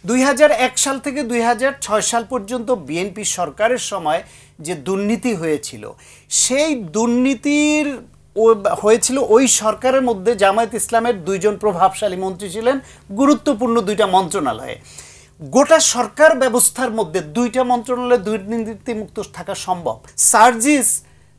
2001 সাল থেকে 2006 সাল পর্যন্ত বিএনপি সরকারের সময় যে দুর্নীতি হয়েছিল, সেই দুর্নীতির হয়েছিল ওই সরকারের মধ্যে জামায়াত ইসলামের দুইজন প্রভাবশালী মন্ত্রী ছিলেন, গুরুত্বপূর্ণ দুইটা মন্ত্রণালয়ে। গোটা সরকার ব্যবস্থার মধ্যে দুইটা মন্ত্রণালয়ে দুর্নীতিমুক্ত থাকা সম্ভব। সার্জিস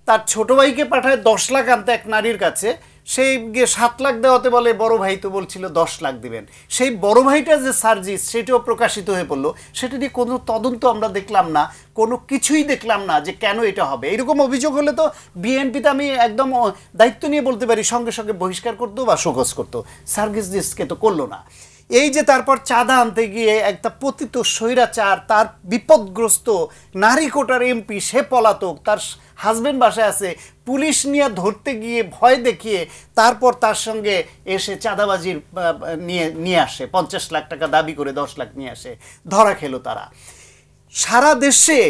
তার ছোট ভাইকে পাঠায় 10 লাখ আনতে এক নারীর কাছে, সেই গিয়ে 7 লাখ দেওয়াতে বলে বড় ভাই তো বলছিল 10 লাখ দিবেন। সেই বড় ভাইটা যে সার্জিস, সেটাও প্রকাশিত হয়ে পড়লো। সেটা নিয়ে কোনো তদন্ত আমরা দেখলাম না, কোনো কিছুই দেখলাম না যে কেন এটা হবে। এরকম অভিযোগ হলে তো বিএনপিতে আমি একদম দায়িত্ব নিয়ে বলতে পারি সঙ্গে সঙ্গে বহিষ্কার করতো বা শোকজ করতো। সার্জিসকে তো করলো না। এই যে তারপর চাঁদা আনতে গিয়ে একটা পতিত স্বৈরাচার, তার বিপদগ্রস্ত নারী কোটার এমপি, সে পলাতক, তার হাজবেন্ড বাসায় আছে, পুলিশ নিয়ে ধরতে গিয়ে ভয় দেখিয়ে তারপর তার সঙ্গে এসে চাঁদাবাজির নিয়ে আসে, 50 লাখ টাকা দাবি করে 10 লাখ নিয়ে আসে, ধরা খেলো তারা। সারা দেশে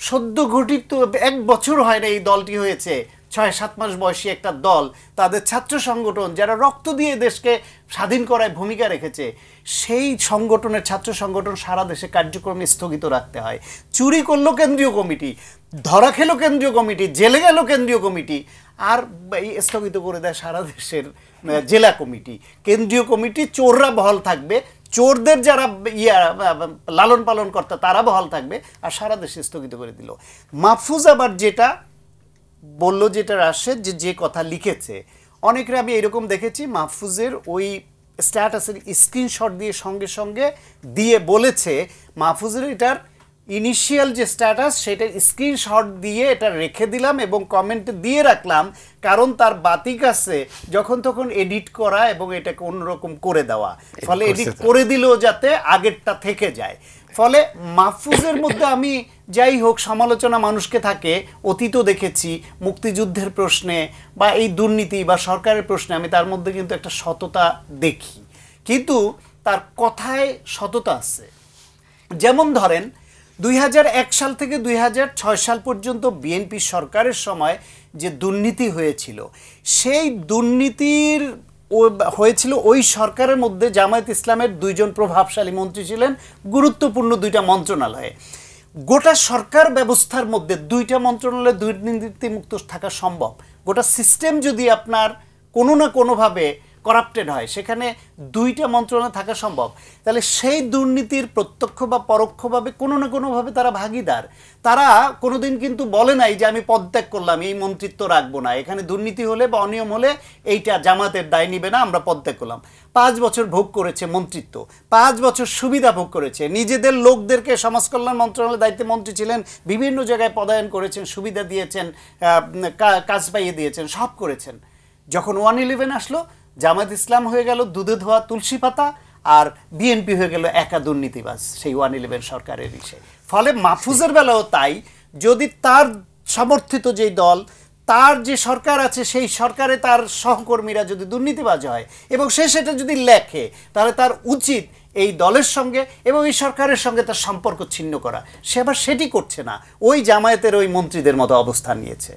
সদ্য গঠিত 1 বছর হয় না এই দলটি হয়েছে, 6-7 মাস বয়সী একটা দল, তাদের ছাত্র সংগঠন যারা রক্ত দিয়ে দেশকে স্বাধীন করায় ভূমিকা রেখেছে, সেই সংগঠনের ছাত্র সংগঠন সারা দেশে কার্যক্রম স্থগিত রাখতে হয়। চুরি করলো কেন্দ্রীয় কমিটি, ধরা খেলো কেন্দ্রীয় কমিটি, জেলে গেল কেন্দ্রীয় কমিটি, আর স্থগিত করে দেয় সারা দেশের জেলা কমিটি। কেন্দ্রীয় কমিটি চোররা বহাল থাকবে, চোরদের যারা লালন পালন কর্তা তারা বহাল থাকবে, আর সারা দেশে স্থগিত করে দিল। মাহফুজ আবার যেটা বলল, যেটা আসে যে কথা লিখেছে, অনেকরা আমি এরকম দেখেছি মাহফুজের ওই স্ট্যাটাসের স্ক্রিনশট দিয়ে সঙ্গে সঙ্গে দিয়ে বলেছে, মাহফুজের এটার ইনিশিয়াল যে স্ট্যাটাস সেটার স্ক্রিনশট দিয়ে এটা রেখে দিলাম এবং কমেন্টে দিয়ে রাখলাম, কারণ তার বাতিক আছে যখন তখন এডিট করা এবং এটাকে অন্যরকম করে দেওয়া, ফলে এডিট করে দিলেও যাতে আগেরটা থেকে যায়। ফলে মাহফুজের মধ্যে আমি যাই হোক সমালোচনা মানুষকে থাকে, অতীতও দেখেছি মুক্তিযুদ্ধের প্রশ্নে বা এই দুর্নীতি বা সরকারের প্রশ্নে, আমি তার মধ্যে কিন্তু একটা সততা দেখি, কিন্তু তার কথায় সততা আছে। যেমন ধরেন 2001 সাল থেকে 2006 সাল পর্যন্ত বিএনপি সরকারের সময় যে দুর্নীতি হয়েছিল, সেই দুর্নীতির হয়েছিল ওই সরকারের মধ্যে জামায়াত ইসলামের দুইজন প্রভাবশালী মন্ত্রী ছিলেন, গুরুত্বপূর্ণ দুইটা মন্ত্রণালয়ে। গোটা সরকার ব্যবস্থার মধ্যে দুইটা মন্ত্রণালয়ে দুর্নীতিমুক্ত থাকা সম্ভব। গোটা সিস্টেম যদি আপনার কোনো না কোনোভাবে করাপ্টেড হয়, সেখানে দুইটা মন্ত্রণালয় থাকা সম্ভব। তাহলে সেই দুর্নীতির প্রত্যক্ষ বা পরোক্ষভাবে কোনো না কোনোভাবে তারা ভাগিদার। তারা কোনোদিন কিন্তু বলে নাই যে আমি পদত্যাগ করলাম, এই মন্ত্রিত্ব রাখবো না, এখানে দুর্নীতি হলে বা অনিয়ম হলে এইটা জামাতের দায় নিবে না, আমরা পদত্যাগ করলাম। 5 বছর ভোগ করেছে মন্ত্রিত্ব, 5 বছর সুবিধা ভোগ করেছে, নিজেদের লোকদেরকে সমাজ কল্যাণ মন্ত্রণালয়ের দায়িত্বে মন্ত্রী ছিলেন, বিভিন্ন জায়গায় পদায়ন করেছেন, সুবিধা দিয়েছেন, কাজ পাইয়ে দিয়েছেন, সব করেছেন। যখন 111 আসলো, জামায়াত ইসলাম হয়ে গেল দুধে ধোয়া তুলসী পাতা, আর বিএনপি হয়ে গেল একা দুর্নীতিবাজ সেই 111 সরকারের ইসে। ফলে মাহফুজের বেলাও তাই, যদি তার সমর্থিত যেই দল, তার যে সরকার আছে, সেই সরকারে তার সহকর্মীরা যদি দুর্নীতিবাজ হয় এবং সে সেটা যদি লেখে, তাহলে তার উচিত এই দলের সঙ্গে এবং এই সরকারের সঙ্গে তার সম্পর্ক ছিন্ন করা। সে আবার সেটি করছে না, ওই জামায়াতের ওই মন্ত্রীদের মতো অবস্থান নিয়েছে।